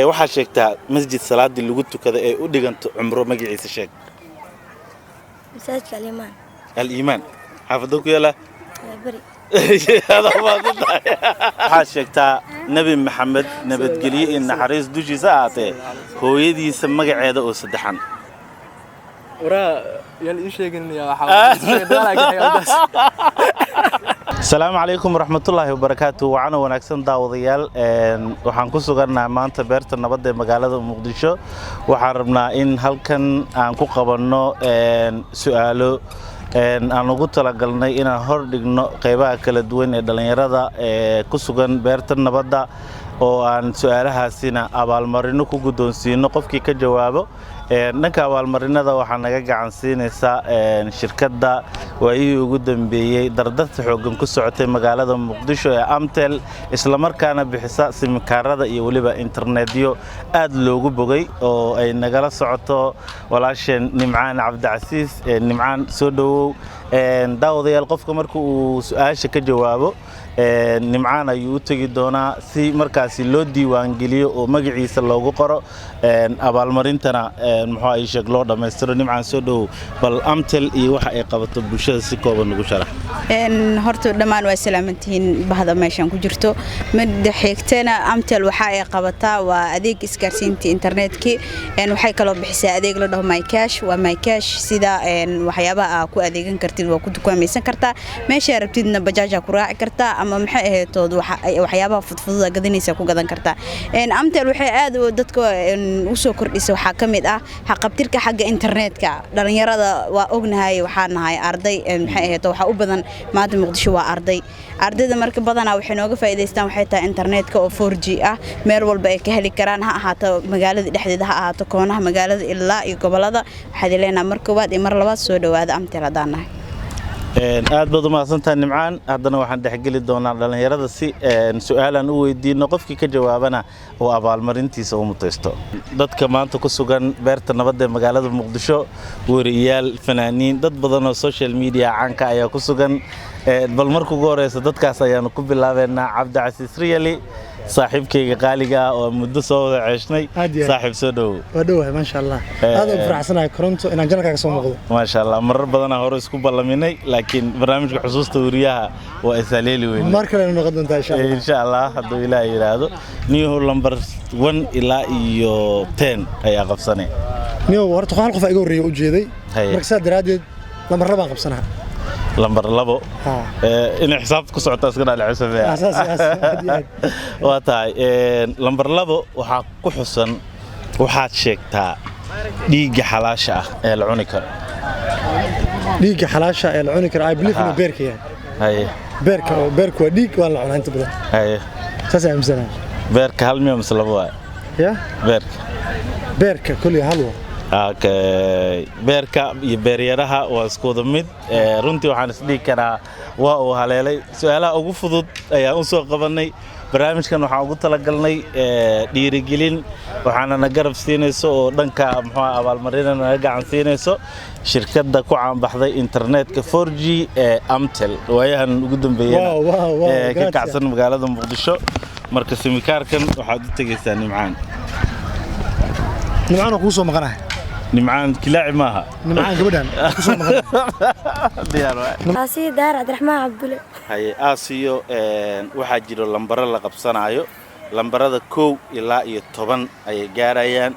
waxaa sheegtaa masjid salaadii lagu tukada ee u dhiganto cumro magaciisa sheeg masaajidka al-iimaan al-iimaan xaafadda ku yaala bari waxaa sheegtaa nebi maxamed nabadgelyo iyo naxariis dushiisa ahaatee hooyadiisa magaceeda oo saddexan السلام عليكم ورحمة الله وبركاته وعنا ونكسن داوديال وحن كسرنا مانت بيرت النبض مقالة مقدشة وحرمنا إن هل كان عنكو قبلنا سؤاله أنا قلت لقلنا إن هردنا قيبة كل دوين دلنيرة كسرن بيرت النبض وعن سؤالها سينا أبال مرينو كجودون سينو قف كي كجوابه نك أبال مرينا ذا وحنا جا عن سينا شركة دا وأيه جودن بيه دردت حكم كسرعة مقالة مقدشة أمتل إسلامر كان بحساب سمكارة دا يولي إنترنتيو أد لوجو بقي أو أي نقالة سعته ولاشين نمعان عبد العزيز نمعان سودو داود يلقف كمركو سؤال كجوابه نمعان يوتي دونا سي مركزي لو ديوان جليو ومجلس اللوجو قرأ أبال مرينتنا محاي شغلو دمستر نمعان سودو بالأمتل يوحى إقامة بوشة سكوب النقشرة إن هرتو دمان وسلامتين بهذا ما يشان كجرتو مد حيكتنا أمتل وحى إقامتها وأديك إسكارسينتي إنترنت كي إن وحى كلو بحساب أديك لو ده مايكاش ومايكاش سيدا إن وحيابا أكو أديكن كرتين وكنت كوي ميسن كرتا ماشي ربتينا بجاجة كراع كرتا أما محيه تود وحيابا فضفضة قدنيسة كو قدن كرتا إن أمتل وحى آد ودتكو إن وسو كرديس وحاكميد حقبتلك حق إنترنت كا لأن يرادا وأغن هاي وحان هاي أرضي محيه تو وحا أبدا ما مقدشو أرضي ده مركب بدنا وحنوقف فإذا استام حتى إنترنت كا 4G مير والبا كهلي كران حتى مقالة دحديدها حتى كونها مقالة إلا يقبل هذا حد لنا مركبات إمر لباس سود وهذا أمتل دانا aad baad u mahadsantahay nimcaan haddana waxaan dhaxgeli doonaa dhalinyarada si su'aalan u weydiino qofkii ka jawaabana oo abaalmarintiisa u mutaysto dadka maanta ku sugan beerta nabadda magaalada Muqdisho wariyaal fanaaniin dad badan oo social media caanka ayaa ku sugan bal markuu ugu horeysa dadkaas ayaanu ku bilaabeynaa Cabdi Casiis Riyali saaxiibkayga qaaliga oo muddo soo wada ceeshnay saaxiib soo dhow wadhow ma sha Allah aad u faraxsanahay koronto inaan jalkaaga soo muuqdo ma sha Allah marar badan hore isku ballaminay laakiin barnaamijka xusuusta wariyaha waa isaleeli weyn mar kale inuu noqon doontaa insha Allah hadduu Ilaahay yiraahdo new number 1 ilaa iyo 10 ayaa qabsanay new horta hal qof iga horeeyay u jeeday marka saad daraadeed lambar labaan qabsanaha لمبر لبو إن حساب كسرت أسكن على عسفة واتاي لمبر لبو وحق حسن وحد شكتا ديج حلاشة العنكر ديج حلاشة العنكر I believe إنه بيرك يعني هاي بيرك وديك ولا عن أنت بدأ هاي ساسع مثلا بيرك هالمي مسلبوا يا بيرك كل هالو beerka iyo beeryaraha waa isku wada mid runtii waxaan isdhihi karaa waa uu haleelay su'aalaha ugu fudud ayaan u soo qabanay barnaamijkan waxaan ugu talagalnay dhiirigelin waxaana na garab siinayso oo dhanka muxuu abaalmarinna naga gacan siinayso shirkadda ku caanbaxday internetka 4G ee Amtel waayahan ugu dambeeyay ka kacsan magaalada Muqdisho marka simikaarkan waxaad u tagaysaa nimcaan ku soo maqanahay نمعان كلاعب معها نمعان قبلنا ديار آسي دار عبد الرحمن عبد الله هاي آسيو waxaa jiro lambaro la qabsanayo lambarada 1 ilaa iyo 10 ay gaarayaan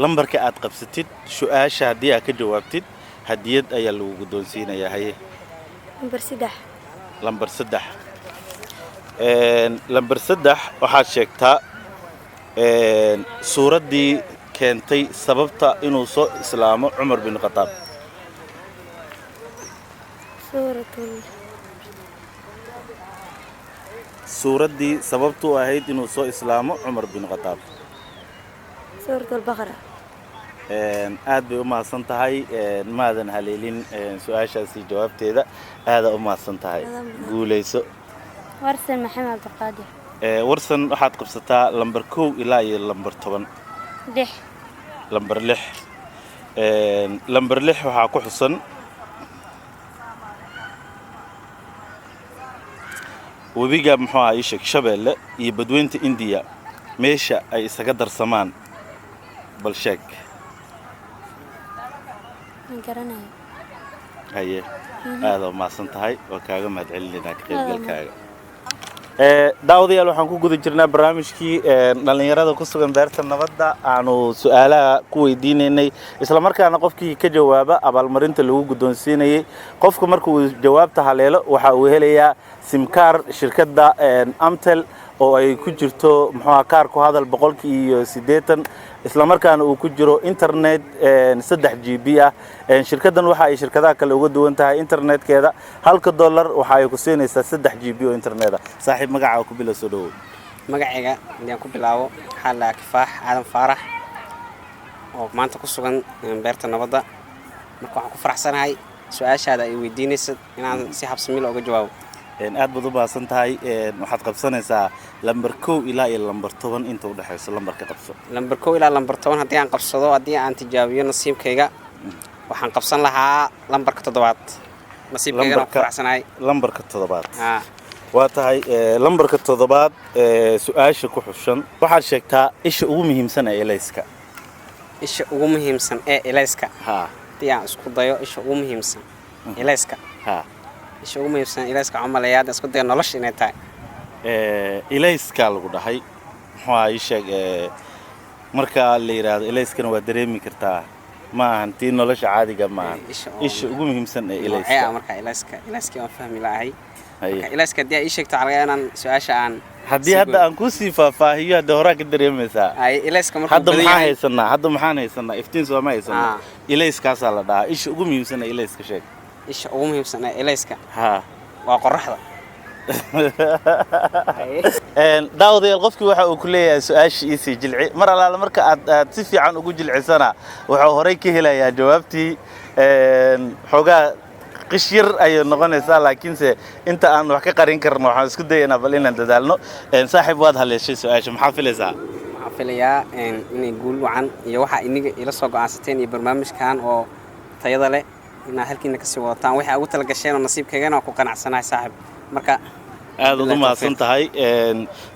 lambarka aad qabsatid su'aasha hadii aad ka jawaabtid hadiyad ayaa lagu guddoonsiinayaa haye lambar 3 lambar 3 waxaad sheegtaa suuraddii keentay sababta inuu soo islaamo Umar bin Khattab suuraddii sababtu ahayd inuu soo islaamo Umar bin Khattab suuratul Baqara aad bay u mahadsan tahay maadan haleelin su'aashaasi jawaabteeda aad u mahadsan tahay guuleyso warsan Maxamed Abdulqaadir warsan waxaad qabsataa lambar 1 ilaa iyo lambar 10 لمبر لح waxaa ku xusan webiga muxuu ahaa Shabeelle iyo badweynta India meesha ay isaga darsamaan bal sheeg Aan garanayo. haye aad u maasan tahay waa kaaga mahadcelinaynaa ka qaybgalkaaga daawadayaal waxaan ku guda jirnaa barnaamijkii dhalinyarada ku sugan beerta nabadda aanu su'aalaha ku weydiinaynay isla markaana qofkii ka jawaaba abaalmarinta lagu guddoonsiinayay qofka markuu jawaabta haleelo waxa uu helayaa simkaar shirkadda Amtel oo ay ku jirto muxuu kaar ku hadal 180 isla markaana uu ku jiro internet 3 GB ah shirkaddan waxa ay shirkadaha kale uga duwan tahay internetkeeda $1 waxa ay ku siinaysaa 3 GB oo internet ah saaxiib magaca ku bilo soo dhaw magacayga inaan ku bilaabo xalla kifaax aadan faarax oo maanta ku sugan beerta nabadda marka waxaan ku faraxsanahay su'aashaada ay weydiinaysid inaan si habsami leh uga jawaabo aad baad u baasan tahay waxaad qabsanaysaa lambar 1 ilaa iyo lambar 10 inta u dhaxayso lambarka qabso lambar 1 ilaa lambar 10 haddii aan qabsado haddii aan tijaabiyo nasiibkayga waxaan qabsan lahaa lambarka 7 nasiibkayga ku faraxsanahay lambarka 7 waa tahay lambarka 7 su'aasha ku xushan waxaad sheegtaa isha ugu muhiimsan ee ilayska isha ugu muhiimsan ee ilayska haddii aan isku dayo isha ugu muhiimsan ilayska isha ugu muhiimsan ilayska camalayaad isku dayo nolosha inay tahay ilayska lagu dhahay muxuu ay sheeg marka la yiraahdo ilayskana waa dareemi kartaa ma ahan tii nolosha caadiga ma ahan isha ugu muhiimsan ee ilayska marka ilayska waan fahmi lahay marka ilayska haddii ay sheegto calaayaan su'aasha aan haddii hadda aan ku sii faahfaahiyo hadda hore ka dareemaysaa ay ilayska marka hadda maxaan haysanaa iftiin soo ma haysanaa ilayskaas la dhahaa isha ugu muhiimsan ee ilayska sheeg isha ugu muhiimsan ee ilayska waa qorraxda daawadayaal qofkii waxa uu ku leeyahay su'aashiisii jilci mar alaala marka aad si fiican ugu jilcisana wuxuu horay ka helayaa jawaabtii xogaa qishir ay noqonaysaa laakiinse inta aan wax ka qarin karno waxaan isku dayaynaa bal inaan dadaalno saaxiib waad haleeshay su'aasha maxaa filaysaa waxaan filayaa inay guul wacan iyo waxa iniga ila soo go'aansateen iyo barnaamijkan oo tayada leh inaa halkiina ka sii wadataan waxa ugu tala gasheen oo nasiibkaygana ku qanacsanahay saaxiib marka aad u maasan tahay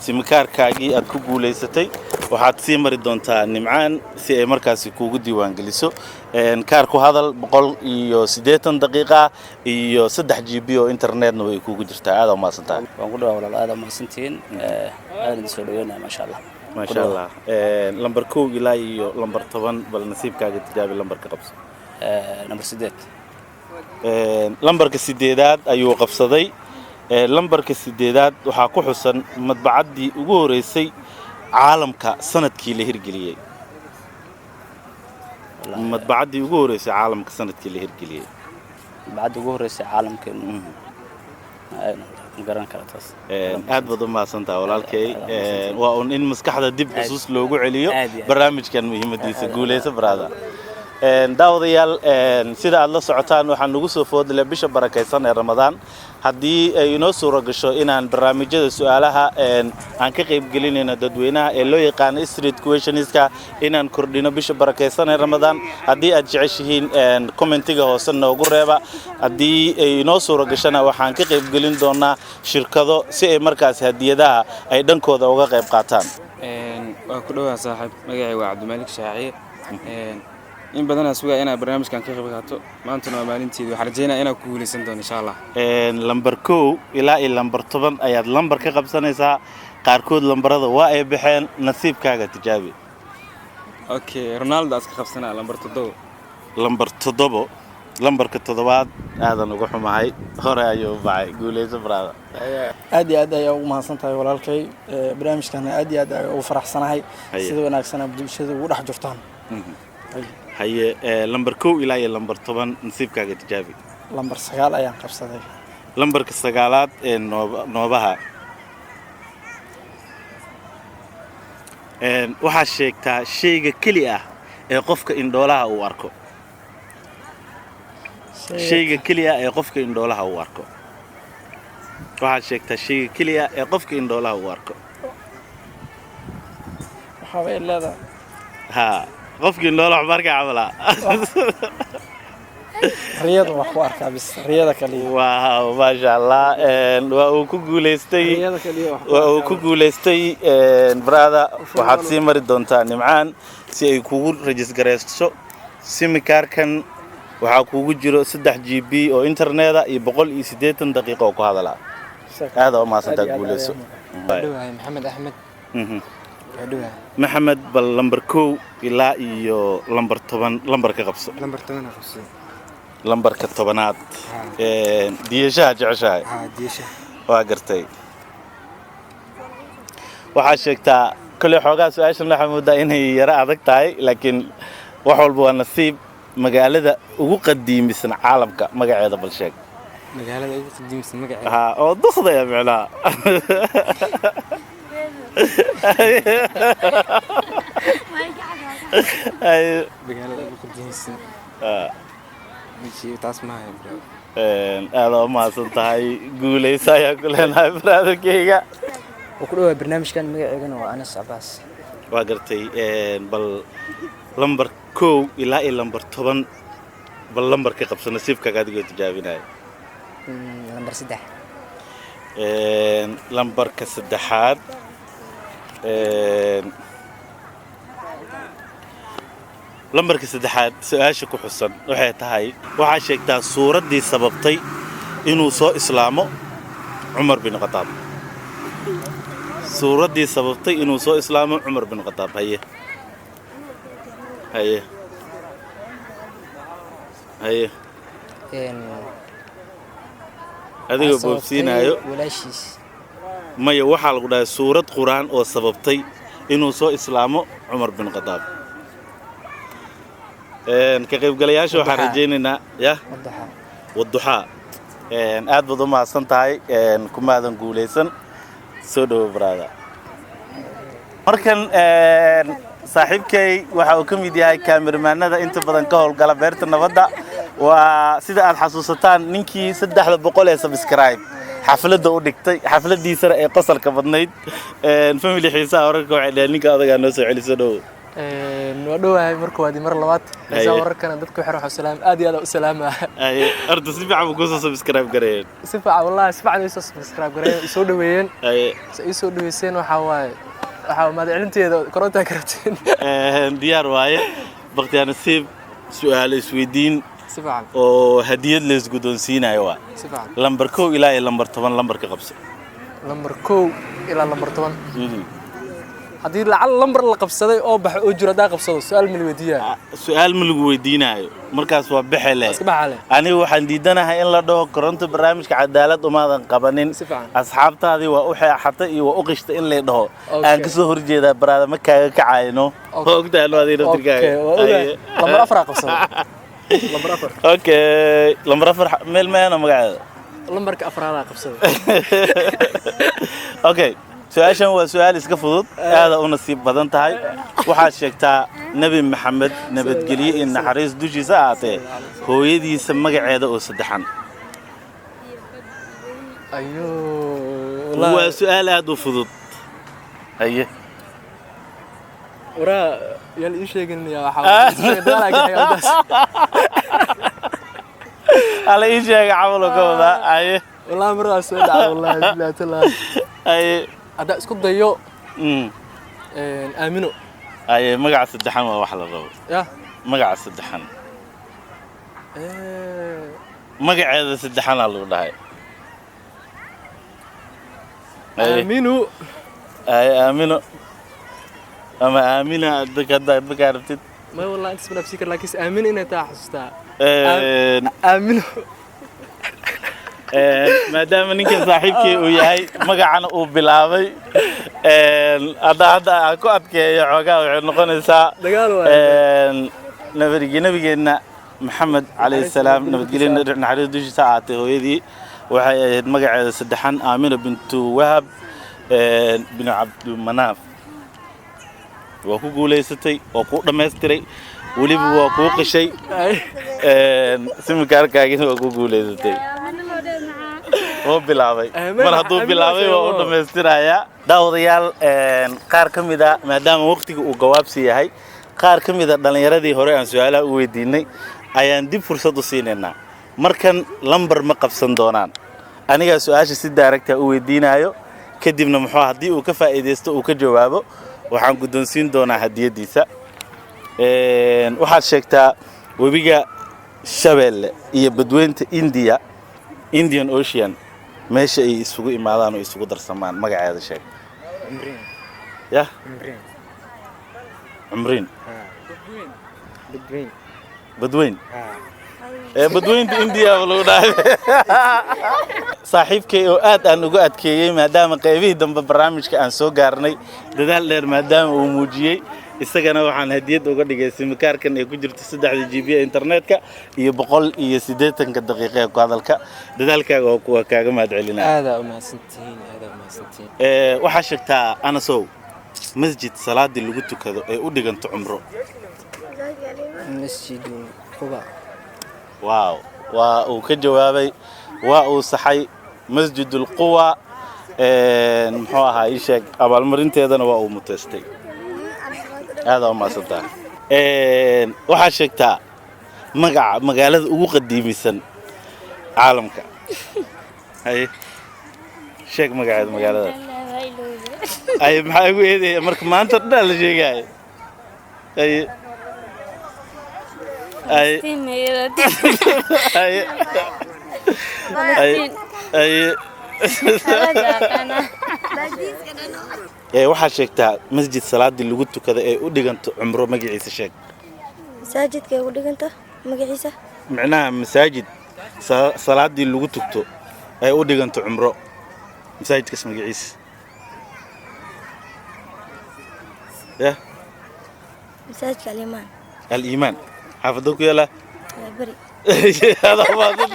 simkaarkaagii aad ku guuleysatay waxaad sii mari doontaa nimcaan si ay markaasi kuugu diiwaan geliso kaar ku hadal 180 daqiiqo iyo 3 GB oo internetna way kuugu jirtaa aad u maasan tahay waan ku dhawaad walaal aad u maasantiin aad soo dhaweynaa ma sha Allah lambar 1 ilaa iyo lambar 10 bal nasiibkaaga tijaabi lambarka qabso lambar 8 lambarka 8aad ayuu qabsaday lambarka 8aad waxa ku xusan madbacadii ugu horeysay caalamka sanadkii la hirgeliyay madbacadii ugu horeysay caalamka sanadkii la hirgeliyay madbacadii ugu horeysay caalamka garan kara taas aad baad u maasantaa walaalkay waa in maskaxda dib xusuus loogu celiyo barnaamijkan muhiimadiisa guuleysa barada daawadayaal sida aad la socotaan waxaan ugu soo foodlay bisha barakeysan ee Ramadaan haddii ay inoo suuro gasho inaan barnaamijyada su'aalaha aan ka qayb gelinayno dadweynaha ee loo yaqaan street questionska inaan kordhino bisha barakeysan ee Ramadaan haddii aad jeceshihiin commentiga hoose noogu reeba haddii ay inoo suuro gashana waxaan ka qayb gelin doonaa shirkado si ay markaas hadiyadaha ay dhankooda uga qayb qaataan waa ku dhawaad saaxiib magacayga waa Cabdimalik Shaaciye in badan aan sugaa inaan barnaamijkan ka qayb qaato maantana waa maalinteedii waxaan rajaynayaa inaan ku guuleysan doono insha Allah lambar 1 ilaa iyo lambar 10 ayaad lambar ka qabsanaysaa qaarkood lambarada waa ay baxeen nasiibkaaga tijaabi okay Ronaldo aska qabsanaa lambar 7 lambarka 7aad aadan uga xumahay hore ayuu baxay guuleyso brada aad iyo aad ayaan ugu mahadsantahay walaalkay barnaamijkan aad iyo aad ayaan ugu faraxsanahay sida wanaagsan bulshada ugu dhex jirtaan haye lambar 1 ilaa iyo lambar 10 nasiibkaaga tijaabi lambar 9 ayaan qabsaday lambarka 9aad ee noobaha waxa sheegtaa shayga kali ah ee qofka indhoolaha uu arko shayga kali ah ee qofka indhoolaha uu arko waxa sheegtaa shayga kali ah ee qofka indhoolaha uu arko waxa way leedahay qofkii indhoolaha markaa camala riyada wax ku arkaa bis riyada kaliya waaw maasha allah waa uu ku guuleystay riyada kaliya wax waa uu ku guuleystay brada waxaad sii mari doontaa Nimcaan si ay kugu registreyso simikaarkan waxaa kugu jiro 3 GB oo interneta iyo 180 daqiiqo oo ku hadala aad oo maasanta guuleyso maxamed axmed maxamed bal lambar 1 ilaa iyo lambar 10 lambarka qabso lambar 10 qabso lambarka 10aad diyashaha jeceshahay diyashaha waa gartay waxaa sheegtaa kale xoogaa su'aashan la xamuudaa inay yara adag tahay laakiin wax walba waa nasiib magaalada ugu qadiimisan caalamka magaceeda bal sheeg magaalada ugu qadiimisan magaceeda ha oo duqdaya macnaa magaalada ugu qadiimisan taas ma hayo bro aad oo mahadsan tahay guuleysa ayaa ku leenahay brotherkayga ku dhawaad barnaamijkan magaceedana waa Anas Abbas waa gartay bal lambar 1 ilaa iyo lambar 10 bal lambarka qabso nasiibkaaga adigoo tijaabinaya lambar 3 lambarka 3aad lambarka 3aad su'aasha ku xusan waxay tahay waxa sheegtaa suuraddii sababtay inuu soo islaamo Umar bin Khattab suuraddii sababtay inuu soo islaamo Umar bin Khattab haye adiga boobsiinayo walaashiis maya waxaa lagu dhahay suurad quraan oo sababtay inuu soo islaamo Umar bin Khattab ka qaybgalayaasha waxaan rajaynaynaa wadduxa aad baad u mahadsan tahay kumaadan guuleysan soo dhawo brada markan saaxiibkay waxa uu ka mid yahay kaamiramanada inta badan ka howlgala beerta nabadda waa sida aad xasuusataan ninkii 300 ee subscribe xafladda u dhigtay xafladiisana ee qosolka badnayd family xiisaha wararka waxay dhahay ninka adaga noo soo celiso dhow waa dhawahay marka waadi mar labaad xiisaha wararkana dadku waxay wax salaam aad iyo aad u salaama ardu si fiican ku soo subscribe gareeyeen si fiican wallahi si fiican soo subscribe gareeyeen soo dhaweeyeen soo dhaweyseen waxa waaye waxa ma celinteeda koronta karteen diyaar waaye baqtiyan nasiib su'aal isweydiin si fiican oo hadiyad la isgudonsiinayo waa si fiican lambar 1 ilaa lambar 10 lambarka qabso lambar 1 ilaa lambar 10 haddii lacal lambar la qabsaday oo bax oo jiro hadaa qabsado su'aal ma lagu weydiinayo markaas waa baxale iska baxale aniga waxaan diidanahay in la dhaho koronto barnaamijka cadaalad umaadan qabanin asxaabtaadii waa u xeexatay iyo waa u qishtay in la dhaho aan ka soo horjeedaa baraada ma kaaga kacayno ogtaan waa diina dirgaaga lambar 4 qabsado lambar 4 okay lambar 4 meel meena magaceeda lambarka 4 qabsado okay su'aashan waa su'aal iska fudud aad u nasiib badan tahay waxaad sheegtaa nabi maxamed nabadgelyo in naxariis dushiisa aatee hooyadiisa magaceeda oo saddexan waa su'aal aad u fudud haye wara yaan ii sheegin waxa ala ii sheega camalo ka wada haye wallahi markaas soo dhacay wallahi billahi taala haye ada isku dayo aamino ay magaca saddexan waa wax la rabo ya magaca saddexan magaceeda saddexan lagu dhahay aamino ay aamino ama aamina dadka rabtid ما والله أنت سمعت بسيكر لكن آمين إنه تحسستا آمين maadaama ninka saaxiibkii uu yahay magacana uu bilaabay hadda ku adkeeyo xoogaa waxay noqonaysaa nabigeena maxamed calayhi salaam nabadgelyo naxariis dushiisa aatay hooyadii waxay ahayd magaceeda saddexan aamina bintu wahab bin cabdimanaaf waa ku guuleysatay waa ku dhammaystiray weliba waa kuu qishay simikaarkaagina waa ku guuleysatay oo bilaabay mar hadduu bilaabay waa u dhammaystirayaa daawadayaal qaar ka mid ah maadaama waqtiga uu gawaabsi yahay qaar ka mid ah dhalinyaradii hore aan su'aalaha u weydiinay ayaan dib fursad u siinaynaa markan lambar ma qabsan doonaan aniga su'aasha si daaragta u weydiinayo kadibna muxuu haddii uu ka faa'iideysto uu ka jawaabo waxaan guddoonsiin doonaa hadiyadiisa waxaad sheegtaa webiga Shabeelle iyo badweynta Indian Ocean meesha ay isugu imaadaan oo isugu darsamaan magaceeda sheeg يا عمرين بدوين بدوين إنديا والله صاحبكي وقت أنا قعدت كي ما دام قيبي دم برامج كأن سو قارني دلال ما دام وموجي استجنا وحن هديت وقعد جالس مكار كان يكجر تصدق على الجي إنترنت كا يبقول يسديتن كدقيقة وقادلك دلال كا وكا أدعي لنا هذا ما سنتين وحشكتا أنا سو مسجد صلاة اللي قلت كذا أودي كنت عمره مسجد قباء واو وكجوابي وصحي مسجد القوى محوها إيشك أبو المرين تيدنا وأو متستي هذا ما صدق وحشكتا مقالة وقديمي سن عالمك هاي شيك مقالة أي محاجة إيه مرك ما أنت تدل شيء جاي أي waxaa sheegtaa masjid salaadii lagu tukada ee u dhiganto cumro magaciisa sheeg masaajidka ee u dhiganta magaciisa macnaha masaajid salaadii lagu tukto ee u dhiganto cumro masaajidkaas magaciisa يا مساجد الإيمان الإيمان حافظوك يلا بري هذا ما ضد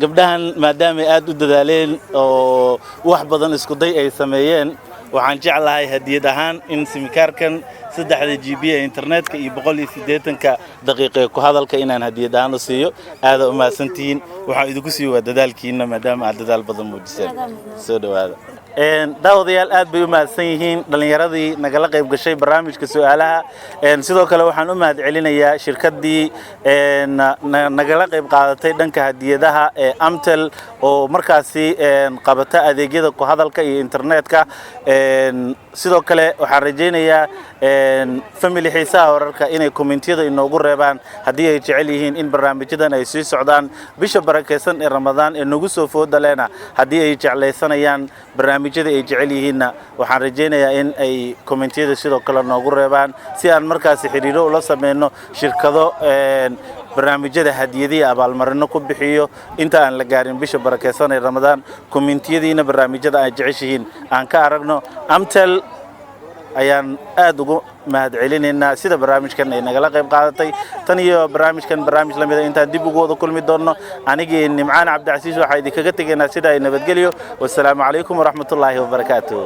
قبلها ما دام أدو دلالين أو واحد بدن إسكودي أي سميين وعن جعلها هدية دهان إن سمكاركن سدح الجيبية إنترنت كي يبغى لي سديتن كدقيقة كهذا الكائن هدية دهان وسيو هذا ما سنتين وحيدك سيو دلال كينا ما دام دلال بدن مجسد سودو هذا daawadayaal aad bay u mahadsan yihiin dhalinyaradii nagala qayb gashay barnaamijka su'aalaha sidoo kale waxaan u mahad celinayaa shirkadii nagala qayb qaadatay dhanka hadiyadaha ee Amtel oo markaasi qabata adeegyada ku hadalka iyo internetka sidoo kale waxaan rajaynayaa family xiisaha wararka inay commentiyada inoogu reebaan haddii ay jecel yihiin in barnaamijyadan ay sii socdaan bisha barakeysan ee Ramadaan ee nagu soo foodaleena haddii ay jeclaysanayaan barnaamijyada ay jecel yihiinna waxaan rajaynayaa in ay commentiyada sidoo kale noogu reebaan si aan markaasi xiriiro ula sameeyno shirkado barnaamijyada hadiyadihi abaalmarino ku bixiyo inta aan la gaarin bisha barakeysan ee Ramadaan commentiyadiina barnaamijyada ay jeceshihiin aan ka aragno Amtel ayaan aad ugu mahad celinaynaa sida barnaamijkan ay nagala qayb qaadatay tan iyo barnaamijkan barnaamij lamida inta dib ugu wada kulmi doono anigii Nimcaan Cabdi Casiis waxa idinkaga tageynaa sida ay nabadgeliyo wassalaamu calaykum waraxmatullaahi wabarakaatuh